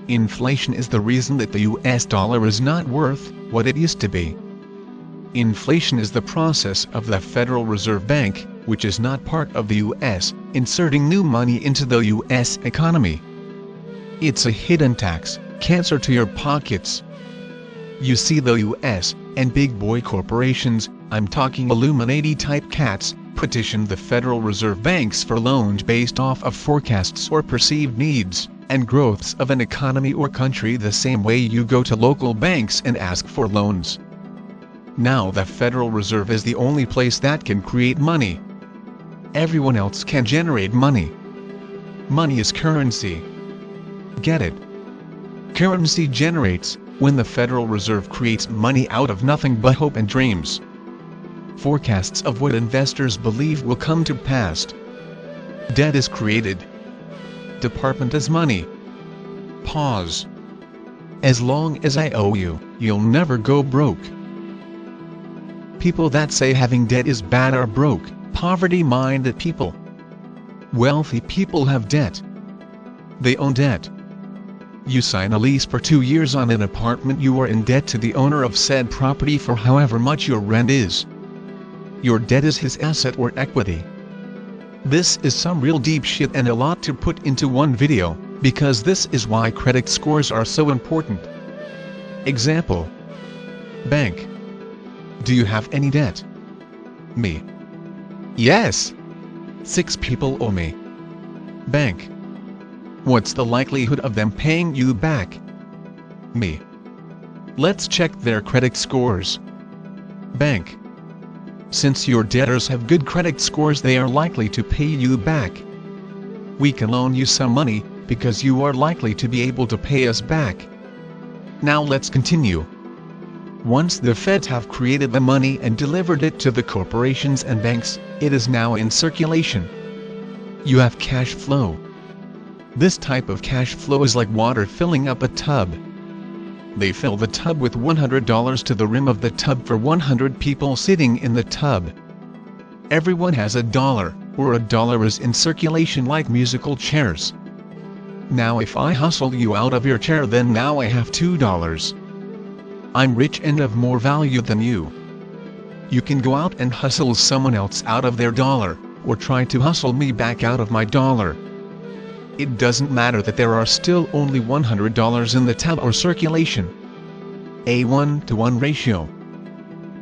Inflation is the reason that the US dollar is not worth what it used to be. Inflation is the process of the Federal Reserve Bank, which is not part of the US, inserting new money into the US economy. It's a hidden tax, cancer to your pockets. You see, the US and big boy corporations, I'm talking Illuminati-type cats, petition the Federal Reserve Banks for loans based off of forecasts or perceived needs and growths of an economy or country, the same way you go to local banks and ask for loans. Now the Federal Reserve is the only place that can create money. Everyone else can generate money. Money is currency. Get it? Currency generates when the Federal Reserve creates money out of nothing but hope and dreams. Forecasts of what investors believe will come to pass. Debt is created. Department is money. Pause. As long as I owe you, you'll never go broke. People that say having debt is bad are broke, poverty-minded people. Wealthy people have debt. They own debt. You sign a lease for 2 years on an apartment, you are in debt to the owner of said property for however much your rent is. Your debt is his asset or equity. This is some real deep shit and a lot to put into one video, because this is why credit scores are so important. Example. Bank. Do you have any debt? Me. Yes. 6 people owe me. Bank. What's the likelihood of them paying you back? Me. Let's check their credit scores. Bank. Since your debtors have good credit scores, they are likely to pay you back. We can loan you some money, because you are likely to be able to pay us back. Now let's continue. Once the feds have created the money and delivered it to the corporations and banks, it is now in circulation. You have cash flow. This type of cash flow is like water filling up a tub. They fill the tub with $100 to the rim of the tub for 100 people sitting in the tub. Everyone has $1, or $1 is in circulation like musical chairs. Now if I hustle you out of your chair, then now I have $2. I'm rich and of more value than you. You can go out and hustle someone else out of their $1, or try to hustle me back out of my $1. It doesn't matter that there are still only $100 in the tub or circulation. A 1-to-1 ratio.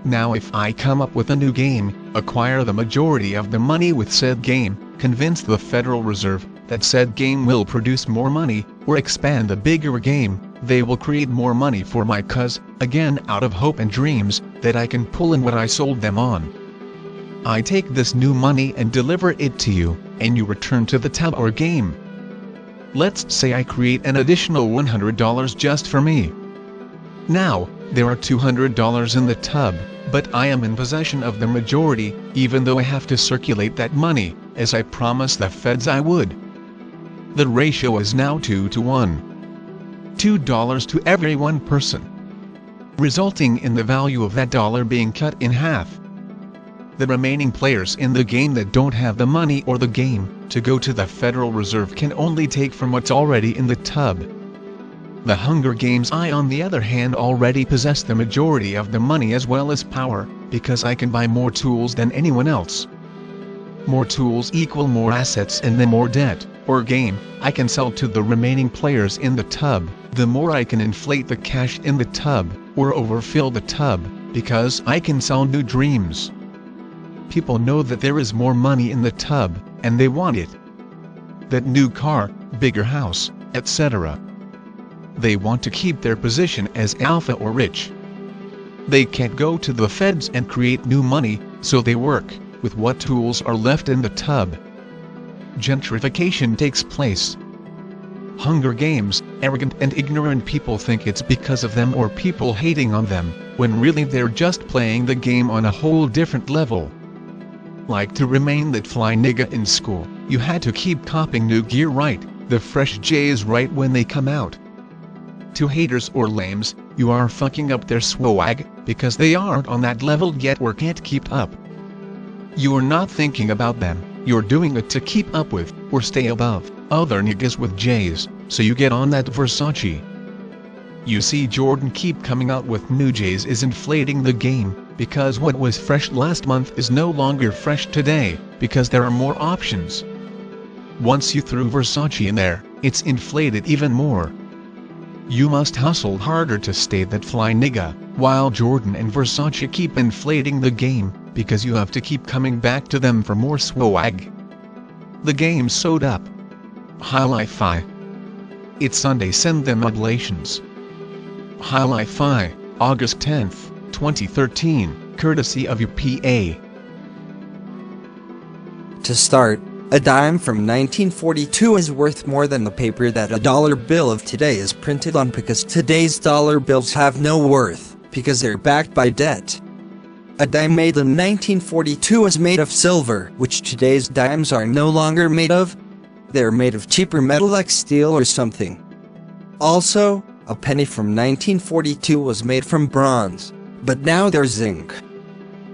Now if I come up with a new game, acquire the majority of the money with said game, convince the Federal Reserve that said game will produce more money, or expand the bigger game, they will create more money for my cuz, again out of hope and dreams, that I can pull in what I sold them on. I take this new money and deliver it to you, and you return to the tub or game. Let's say I create an additional $100 just for me. Now, there are $200 in the tub, but I am in possession of the majority, even though I have to circulate that money, as I promised the feds I would. The ratio is now 2-to-1. $2 to every one person, resulting in the value of that dollar being cut in half. The remaining players in the game that don't have the money or the game to go to the Federal Reserve can only take from what's already in the tub. The Hunger Games, I on the other hand already possess the majority of the money as well as power, because I can buy more tools than anyone else. More tools equal more assets, and the more debt, or game, I can sell to the remaining players in the tub, the more I can inflate the cash in the tub, or overfill the tub, because I can sell new dreams. People know that there is more money in the tub, and they want it. That new car, bigger house, etc. They want to keep their position as alpha or rich. They can't go to the feds and create new money, so they work with what tools are left in the tub. Gentrification takes place. Hunger Games, arrogant and ignorant people think it's because of them or people hating on them, when really they're just playing the game on a whole different level. Like to remain that fly nigga in school, you had to keep copying new gear right, the fresh J's right when they come out. To haters or lames, you are fucking up their swag, because they aren't on that level yet or can't keep up. You are not thinking about them, you're doing it to keep up with, or stay above, other niggas with J's, so you get on that Versace. You see, Jordan keep coming out with new J's is inflating the game, because what was fresh last month is no longer fresh today, because there are more options. Once you threw Versace in there, it's inflated even more. You must hustle harder to stay that fly nigga, while Jordan and Versace keep inflating the game, because you have to keep coming back to them for more swag. The game's sewed up. Hi-Li-Fi. It's Sunday, send them oblations. Hi-Li-Fi, August 10th, 2013, courtesy of your PA. To start, a dime from 1942 is worth more than the paper that a dollar bill of today is printed on, because today's dollar bills have no worth, because they're backed by debt. A dime made in 1942 is made of silver, which today's dimes are no longer made of. They're made of cheaper metal like steel or something. Also, a penny from 1942 was made from bronze, but now they're zinc.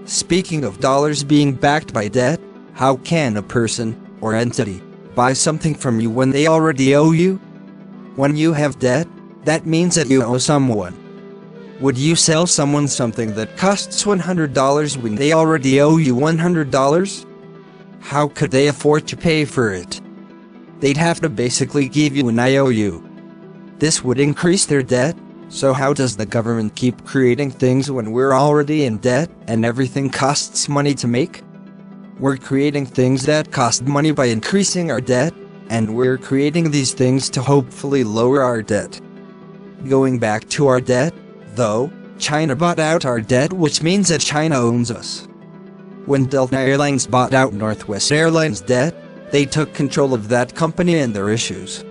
Speaking of dollars being backed by debt, how can a person, or entity, buy something from you when they already owe you? When you have debt, that means that you owe someone. Would you sell someone something that costs $100 when they already owe you $100? How could they afford to pay for it? They'd have to basically give you an IOU. This would increase their debt. So how does the government keep creating things when we're already in debt and everything costs money to make? We're creating things that cost money by increasing our debt, and we're creating these things to hopefully lower our debt. Going back to our debt, though, China bought out our debt, which means that China owns us. When Delta Airlines bought out Northwest Airlines' debt, they took control of that company and their issues.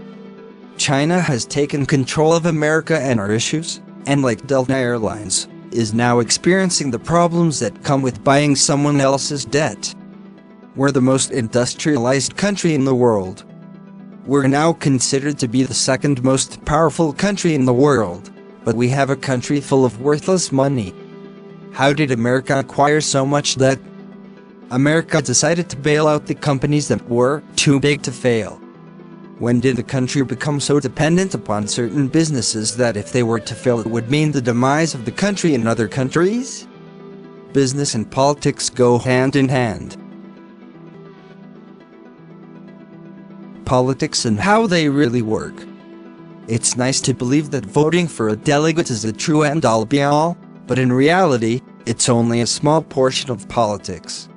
China has taken control of America and our issues, and like Delta Airlines, is now experiencing the problems that come with buying someone else's debt. We're the most industrialized country in the world. We're now considered to be the second most powerful country in the world, but we have a country full of worthless money. How did America acquire so much debt? America decided to bail out the companies that were too big to fail. When did the country become so dependent upon certain businesses that if they were to fail it would mean the demise of the country and other countries? Business and politics go hand in hand. Politics and how they really work. It's nice to believe that voting for a delegate is the true end-all be-all, but in reality, it's only a small portion of politics.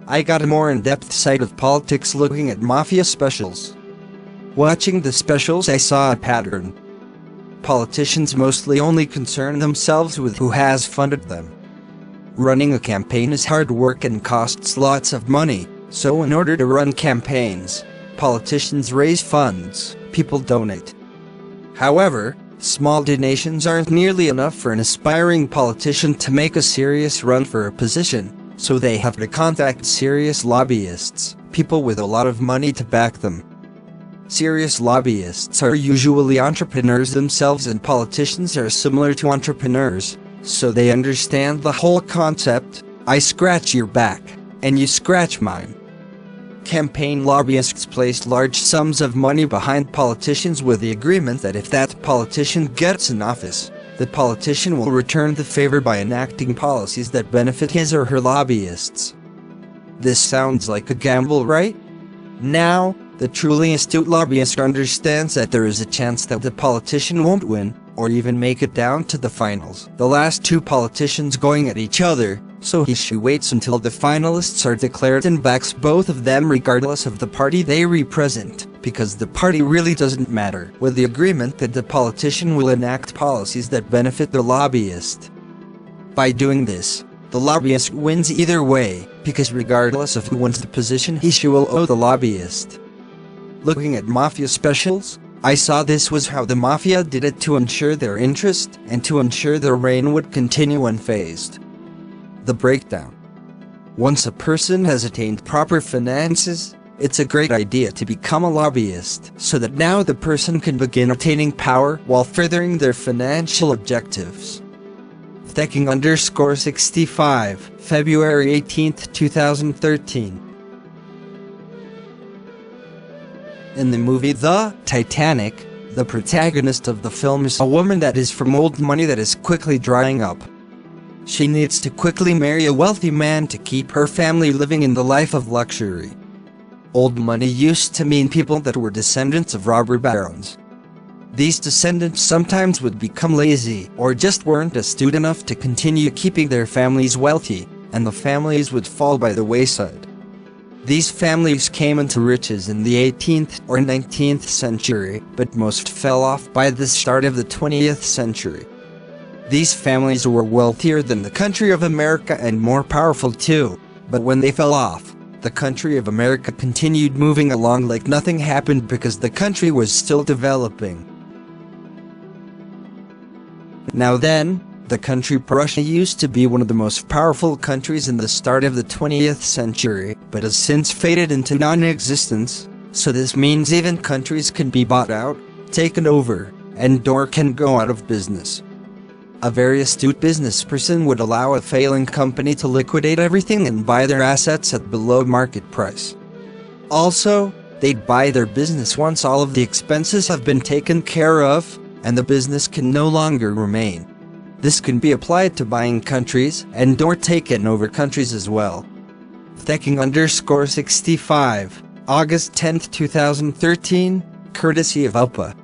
I got a more in-depth sight of politics looking at mafia specials. Watching the specials, I saw a pattern. Politicians mostly only concern themselves with who has funded them. Running a campaign is hard work and costs lots of money, so in order to run campaigns, politicians raise funds, people donate. However, small donations aren't nearly enough for an aspiring politician to make a serious run for a position, so they have to contact serious lobbyists, people with a lot of money to back them. Serious lobbyists are usually entrepreneurs themselves, and politicians are similar to entrepreneurs, so they understand the whole concept, I scratch your back, and you scratch mine. Campaign lobbyists place large sums of money behind politicians with the agreement that if that politician gets in office, the politician will return the favor by enacting policies that benefit his or her lobbyists. This sounds like a gamble, right? Now, the truly astute lobbyist understands that there is a chance that the politician won't win, or even make it down to the finals. The last two politicians going at each other, so she waits until the finalists are declared and backs both of them regardless of the party they represent, because the party really doesn't matter, with the agreement that the politician will enact policies that benefit the lobbyist. By doing this, the lobbyist wins either way, because regardless of who wins the position, she will owe the lobbyist. Looking at mafia specials, I saw this was how the mafia did it to ensure their interest and to ensure their reign would continue unfazed. The breakdown. Once a person has attained proper finances, it's a great idea to become a lobbyist so that now the person can begin attaining power while furthering their financial objectives. Thecking_65, February 18, 2013. In the movie The Titanic, the protagonist of the film is a woman that is from old money that is quickly drying up. She needs to quickly marry a wealthy man to keep her family living in the life of luxury. Old money used to mean people that were descendants of robber barons. These descendants sometimes would become lazy or just weren't astute enough to continue keeping their families wealthy, and the families would fall by the wayside. These families came into riches in the 18th or 19th century, but most fell off by the start of the 20th century. These families were wealthier than the country of America and more powerful too, but when they fell off, the country of America continued moving along like nothing happened because the country was still developing. Now then, the country Prussia used to be one of the most powerful countries in the start of the 20th century, but has since faded into non-existence, so this means even countries can be bought out, taken over, and or can go out of business. A very astute business person would allow a failing company to liquidate everything and buy their assets at below market price. Also, they'd buy their business once all of the expenses have been taken care of, and the business can no longer remain. This can be applied to buying countries and or taking over countries as well. Thecking_65, August 10, 2013, courtesy of UPA.